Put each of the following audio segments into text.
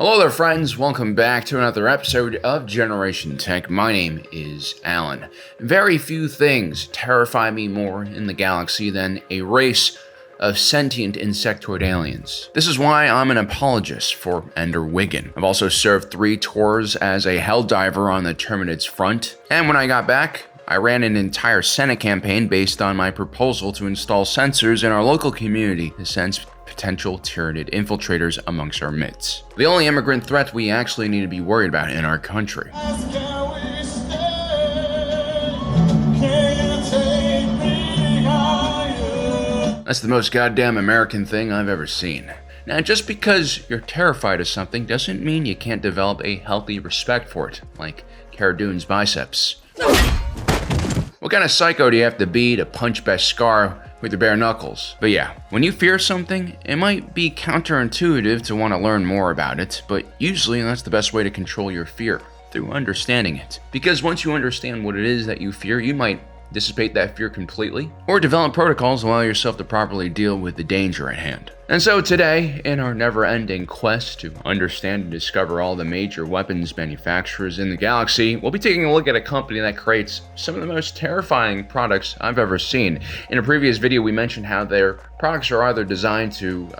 Hello there, friends. Welcome back to another episode of Generation Tech. My name is Alan. Very few things terrify me more in the galaxy than a race of sentient insectoid aliens. This is why I'm an apologist for Ender Wiggin. I've also served 3 tours as a helldiver on the Terminids front, and when I got back, I ran an entire Senate campaign based on my proposal to install sensors in our local community to sense potential Tyranid infiltrators amongst our midst. The only immigrant threat we actually need to be worried about in our country. That's the most goddamn American thing I've ever seen. Now, just because you're terrified of something doesn't mean you can't develop a healthy respect for it, like Cara Dune's biceps. What kind of psycho do you have to be to punch Beskar with your bare knuckles? But yeah, when you fear something, it might be counterintuitive to want to learn more about it, but usually that's the best way to control your fear, through understanding it. Because once you understand what it is that you fear, you might dissipate that fear completely, or develop protocols to allow yourself to properly deal with the danger at hand. And so today, in our never-ending quest to understand and discover all the major weapons manufacturers in the galaxy, we'll be taking a look at a company that creates some of the most terrifying products I've ever seen. In a previous video, we mentioned how their products are either designed to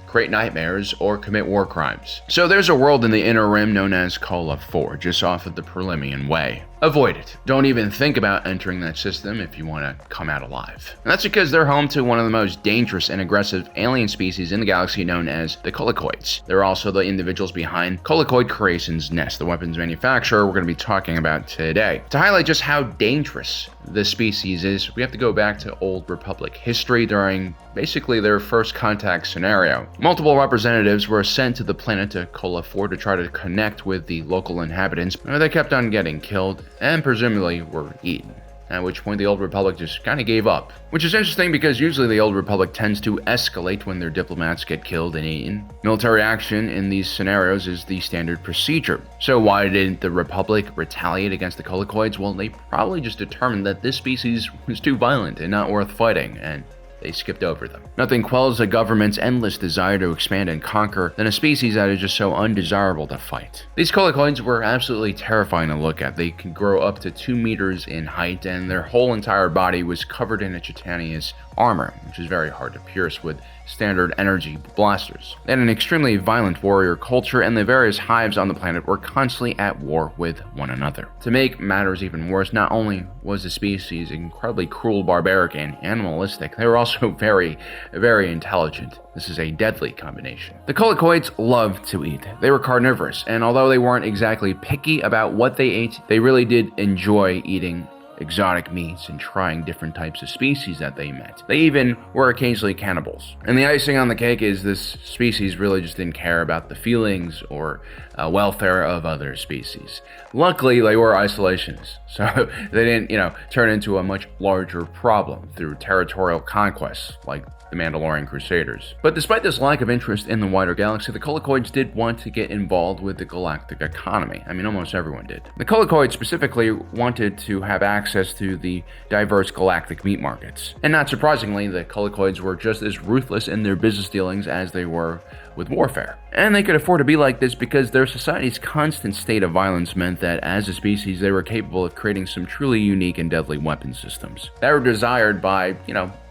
create nightmares or commit war crimes. So there's a world in the Inner Rim known as Cola 4, just off of the Perlemian Way. Avoid it. Don't even think about entering that system if you want to come out alive. And that's because they're home to one of the most dangerous and aggressive alien species in the galaxy known as the Colicoids. They're also the individuals behind Colicoid Creation Nest, the weapons manufacturer we're going to be talking about today. To highlight just how dangerous this species is, we have to go back to Old Republic history during basically their first contact scenario. Multiple representatives were sent to the planet to Cola 4 to try to connect with the local inhabitants, but they kept on getting killed and presumably were eaten. At which point the Old Republic just kind of gave up. Which is interesting because usually the Old Republic tends to escalate when their diplomats get killed and eaten. Military action in these scenarios is the standard procedure. So why didn't the Republic retaliate against the Colicoids? Well, they probably just determined that this species was too violent and not worth fighting, and they skipped over them. Nothing quells a government's endless desire to expand and conquer than a species that is just so undesirable to fight. These Colicoids were absolutely terrifying to look at. They can grow up to 2 meters in height, and their whole entire body was covered in a chitinous armor, which is very hard to pierce with standard energy blasters. They had an extremely violent warrior culture, and the various hives on the planet were constantly at war with one another. To make matters even worse, not only was the species incredibly cruel, barbaric, and animalistic, they were also very, very intelligent. This is a deadly combination. The Colicoids loved to eat. They were carnivorous, and although they weren't exactly picky about what they ate, they really did enjoy eating exotic meats and trying different types of species that they met. They even were occasionally cannibals. And the icing on the cake is this species really just didn't care about the feelings or welfare of other species. Luckily, they were isolations, so they didn't, turn into a much larger problem through territorial conquests like the Mandalorian Crusaders. But despite this lack of interest in the wider galaxy, the Colicoids did want to get involved with the galactic economy. I mean, almost everyone did. The Colicoids specifically wanted to have access to the diverse galactic meat markets. And not surprisingly, the Colicoids were just as ruthless in their business dealings as they were with warfare. And they could afford to be like this because their society's constant state of violence meant that as a species, they were capable of creating some truly unique and deadly weapon systems that were desired by,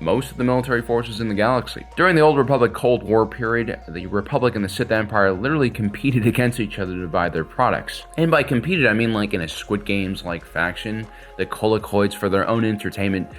most of the military forces in the galaxy. During the Old Republic Cold War period, the Republic and the Sith Empire literally competed against each other to buy their products. And by competed, I mean like in a Squid Games-like faction. The Colicoids, for their own entertainment,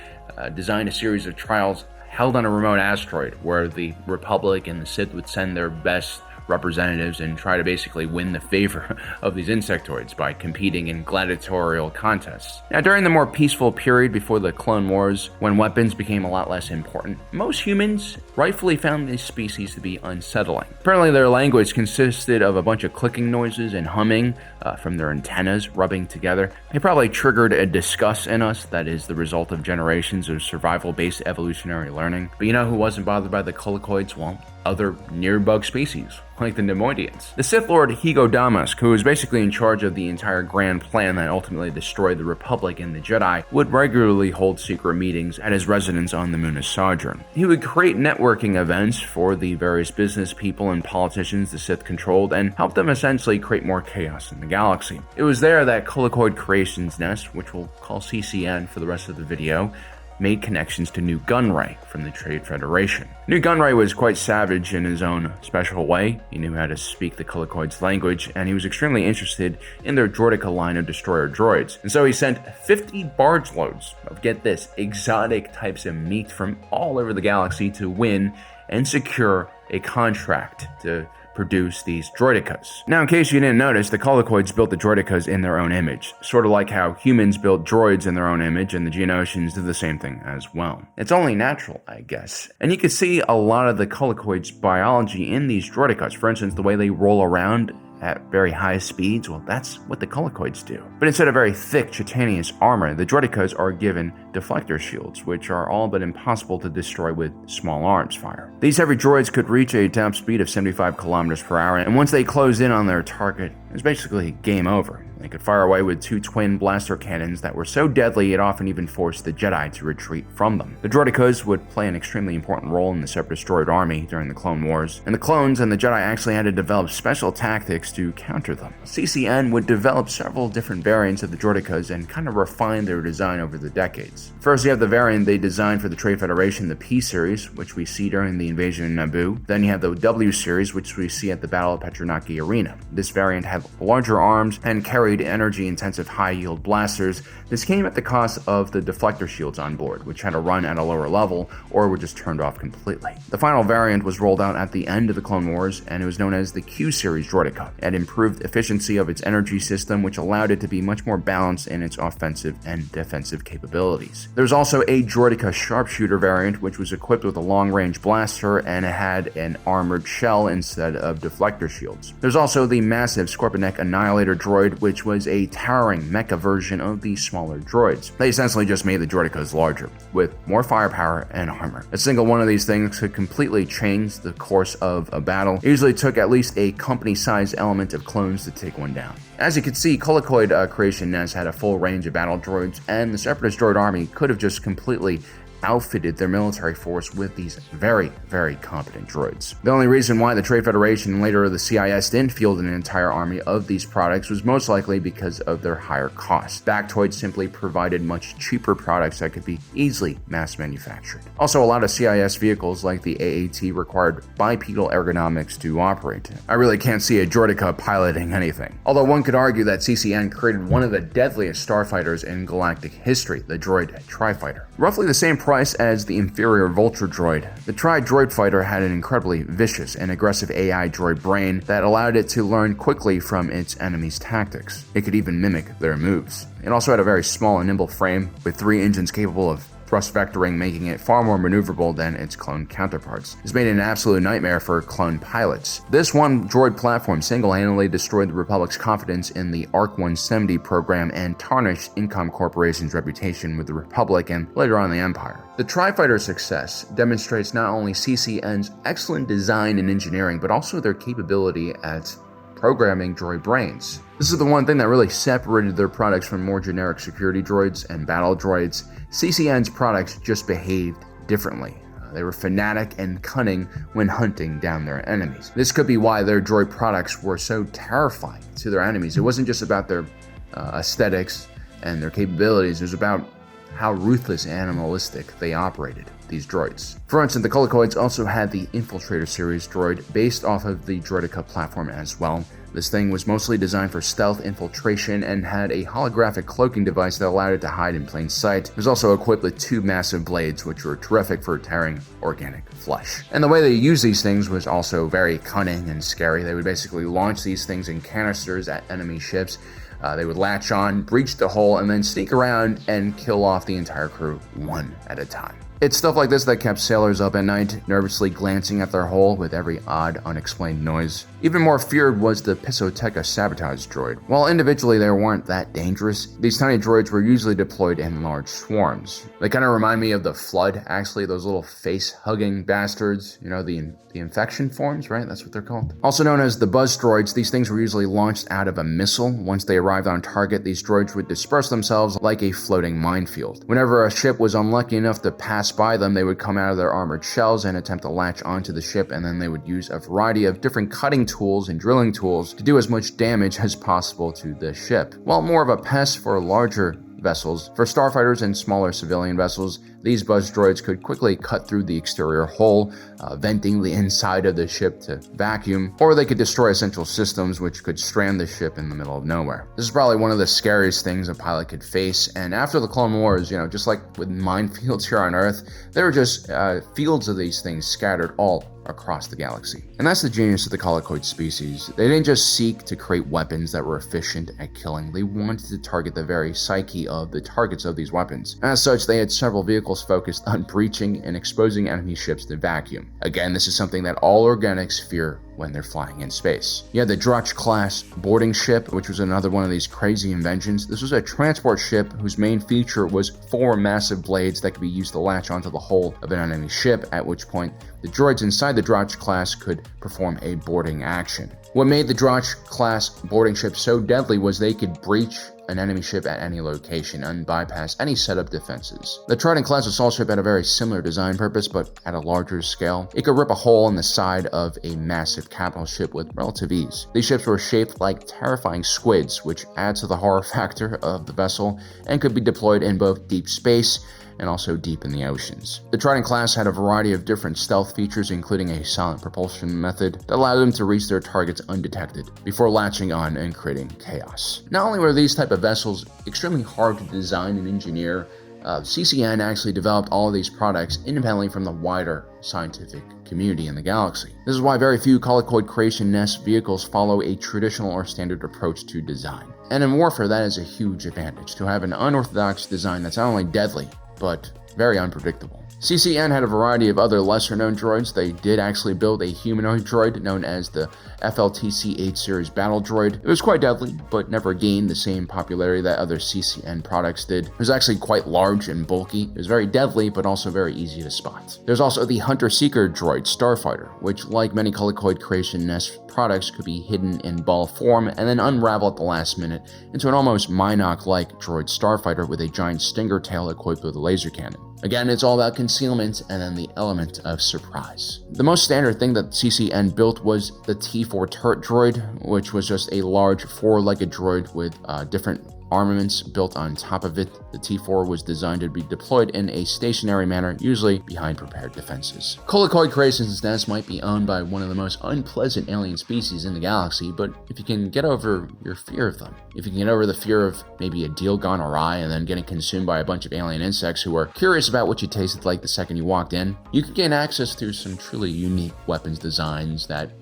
designed a series of trials held on a remote asteroid where the Republic and the Sith would send their best representatives and try to basically win the favor of these insectoids by competing in gladiatorial contests. Now, during the more peaceful period before the Clone Wars, when weapons became a lot less important, most humans rightfully found this species to be unsettling. Apparently, their language consisted of a bunch of clicking noises and humming from their antennas rubbing together. They probably triggered a disgust in us that is the result of generations of survival-based evolutionary learning. But you know who wasn't bothered by the Colicoids? Well, other near-bug species, like the Nemoidians. The Sith Lord Higo Damask, who was basically in charge of the entire grand plan that ultimately destroyed the Republic and the Jedi, would regularly hold secret meetings at his residence on the moon of Sojourn. He would create networking events for the various business people and politicians the Sith controlled and help them essentially create more chaos in the galaxy. It was there that Colicoid Creation Nest, which we'll call CCN for the rest of the video, made connections to Nute Gunray from the Trade Federation. Nute Gunray was quite savage in his own special way. He knew how to speak the Colicoids' language, and he was extremely interested in their Droideka line of destroyer droids. And so he sent 50 barge loads of, get this, exotic types of meat from all over the galaxy to win and secure a contract to produce these droidekas. Now, in case you didn't notice, the Colicoids built the droidekas in their own image, sort of like how humans built droids in their own image, and the Geonosians did the same thing as well. It's only natural, I guess. And you can see a lot of the Colicoids' biology in these droidekas. For instance, the way they roll around at very high speeds, well, that's what the Colicoids do. But instead of very thick, chitinous armor, the droidekas are given deflector shields, which are all but impossible to destroy with small arms fire. These heavy droids could reach a top speed of 75 kilometers per hour, and once they closed in on their target, it was basically game over. They could fire away with 2 twin blaster cannons that were so deadly it often even forced the Jedi to retreat from them. The droidekas would play an extremely important role in the Separatist droid army during the Clone Wars, and the clones and the Jedi actually had to develop special tactics to counter them. CCN would develop several different variants of the droidekas and kind of refine their design over the decades. First, you have the variant they designed for the Trade Federation, the P series, which we see during the invasion of Naboo. Then you have the W series, which we see at the Battle of Petronaki Arena. This variant had larger arms and carried energy-intensive high-yield blasters. This came at the cost of the deflector shields on board, which had to run at a lower level or were just turned off completely. The final variant was rolled out at the end of the Clone Wars, and it was known as the Q-Series Droideka. It improved efficiency of its energy system, which allowed it to be much more balanced in its offensive and defensive capabilities. There was also a Droideka Sharpshooter variant, which was equipped with a long-range blaster and it had an armored shell instead of deflector shields. There's also the massive Scorpionek Annihilator droid, which was a towering mecha version of the smaller droids. They essentially just made the droidekas larger, with more firepower and armor. A single one of these things could completely change the course of a battle. It usually took at least a company-sized element of clones to take one down. As you can see, Colicoid Creation Nest had a full range of battle droids, and the Separatist droid army could have just completely outfitted their military force with these very, very competent droids. The only reason why the Trade Federation and later the CIS didn't field an entire army of these products was most likely because of their higher cost. Factoids simply provided much cheaper products that could be easily mass manufactured. Also, a lot of CIS vehicles like the AAT required bipedal ergonomics to operate. I really can't see a Droideka piloting anything. Although one could argue that CCN created one of the deadliest starfighters in galactic history, the droid Tri-Fighter. Roughly the same price as the inferior Vulture droid, the Tri-Droid Fighter had an incredibly vicious and aggressive AI droid brain that allowed it to learn quickly from its enemies' tactics. It could even mimic their moves. It also had a very small and nimble frame with 3 engines capable of thrust vectoring, making it far more maneuverable than its clone counterparts. This made it an absolute nightmare for clone pilots. This one droid platform single-handedly destroyed the Republic's confidence in the ARC-170 program and tarnished Incom Corporation's reputation with the Republic and later on the Empire. The Tri-Fighter's success demonstrates not only CCN's excellent design and engineering, but also their capability at programming droid brains. This is the one thing that really separated their products from more generic security droids and battle droids. CCN's products just behaved differently. They were fanatic and cunning when hunting down their enemies. This could be why their droid products were so terrifying to their enemies. It wasn't just about their aesthetics and their capabilities, it was about how ruthless and animalistic they operated, these droids. For instance, the Colicoids also had the Infiltrator series droid based off of the Droideka platform as well. This thing was mostly designed for stealth infiltration and had a holographic cloaking device that allowed it to hide in plain sight. It was also equipped with 2 massive blades, which were terrific for tearing organic flesh. And the way they used these things was also very cunning and scary. They would basically launch these things in canisters at enemy ships. They would latch on, breach the hull, and then sneak around and kill off the entire crew one at a time. It's stuff like this that kept sailors up at night, nervously glancing at their hull with every odd, unexplained noise. Even more feared was the Droideka sabotage droid. While individually they weren't that dangerous, these tiny droids were usually deployed in large swarms. They kind of remind me of the Flood, actually, those little face-hugging bastards, you know, the infection forms, right? That's what they're called. Also known as the buzz droids, these things were usually launched out of a missile. Once they arrived on target, these droids would disperse themselves like a floating minefield. Whenever a ship was unlucky enough to pass by them, they would come out of their armored shells and attempt to latch onto the ship, and then they would use a variety of different cutting tools and drilling tools to do as much damage as possible to the ship. While more of a pest for larger vessels, for starfighters and smaller civilian vessels, these buzz droids could quickly cut through the exterior hull, venting the inside of the ship to vacuum, or they could destroy essential systems which could strand the ship in the middle of nowhere. This is probably one of the scariest things a pilot could face, and after the Clone Wars, you know, just like with minefields here on Earth, there were just fields of these things scattered all across the galaxy. And that's the genius of the Colicoid species. They didn't just seek to create weapons that were efficient at killing, they wanted to target the very psyche of the targets of these weapons. As such, they had several vehicles focused on breaching and exposing enemy ships to vacuum. Again, this is something that all organics fear when they're flying in space. You had the Droid class boarding ship, which was another one of these crazy inventions. This was a transport ship whose main feature was 4 massive blades that could be used to latch onto the hull of an enemy ship, at which point the droids inside the Droid class could perform a boarding action. What made the Droid class boarding ship so deadly was they could breach an enemy ship at any location and bypass any setup defenses. The Trident class assault ship had a very similar design purpose, but at a larger scale. It could rip a hole in the side of a massive capital ship with relative ease. These ships were shaped like terrifying squids, which adds to the horror factor of the vessel, and could be deployed in both deep space and also deep in the oceans. The Trident class had a variety of different stealth features, including a silent propulsion method that allowed them to reach their targets undetected before latching on and creating chaos. Not only were these type of vessels extremely hard to design and engineer, CCN actually developed all of these products independently from the wider scientific community in the galaxy. This is why very few Colicoid Creation Nest vehicles follow a traditional or standard approach to design. And in warfare, that is a huge advantage, to have an unorthodox design that's not only deadly, but very unpredictable. CCN had a variety of other lesser-known droids. They did actually build a humanoid droid known as the FLTC-8 series battle droid. It was quite deadly, but never gained the same popularity that other CCN products did. It was actually quite large and bulky. It was very deadly, but also very easy to spot. There's also the Hunter-Seeker droid Starfighter, which, like many Colicoid Creation Nest products, could be hidden in ball form and then unravel at the last minute into an almost Minoc-like droid starfighter with a giant stinger tail equipped with a laser cannon. Again, it's all about concealment and then the element of surprise. The most standard thing that CCN built was the T4 turret droid, which was just a large 4-legged droid with different armaments built on top of it. The T4 was designed to be deployed in a stationary manner, usually behind prepared defenses. Colicoid Creation Nest might be owned by one of the most unpleasant alien species in the galaxy, but if you can get over your fear of them, if you can get over the fear of maybe a deal gone awry and then getting consumed by a bunch of alien insects who are curious about what you tasted like the second you walked in, you can gain access to some truly unique weapons designs that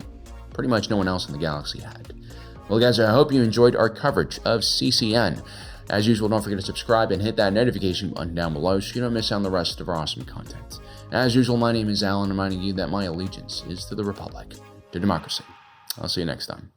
pretty much no one else in the galaxy had. Well, guys, I hope you enjoyed our coverage of CCN. As usual, don't forget to subscribe and hit that notification button down below so you don't miss out on the rest of our awesome content. As usual, my name is Alan, reminding you that my allegiance is to the Republic, to democracy. I'll see you next time.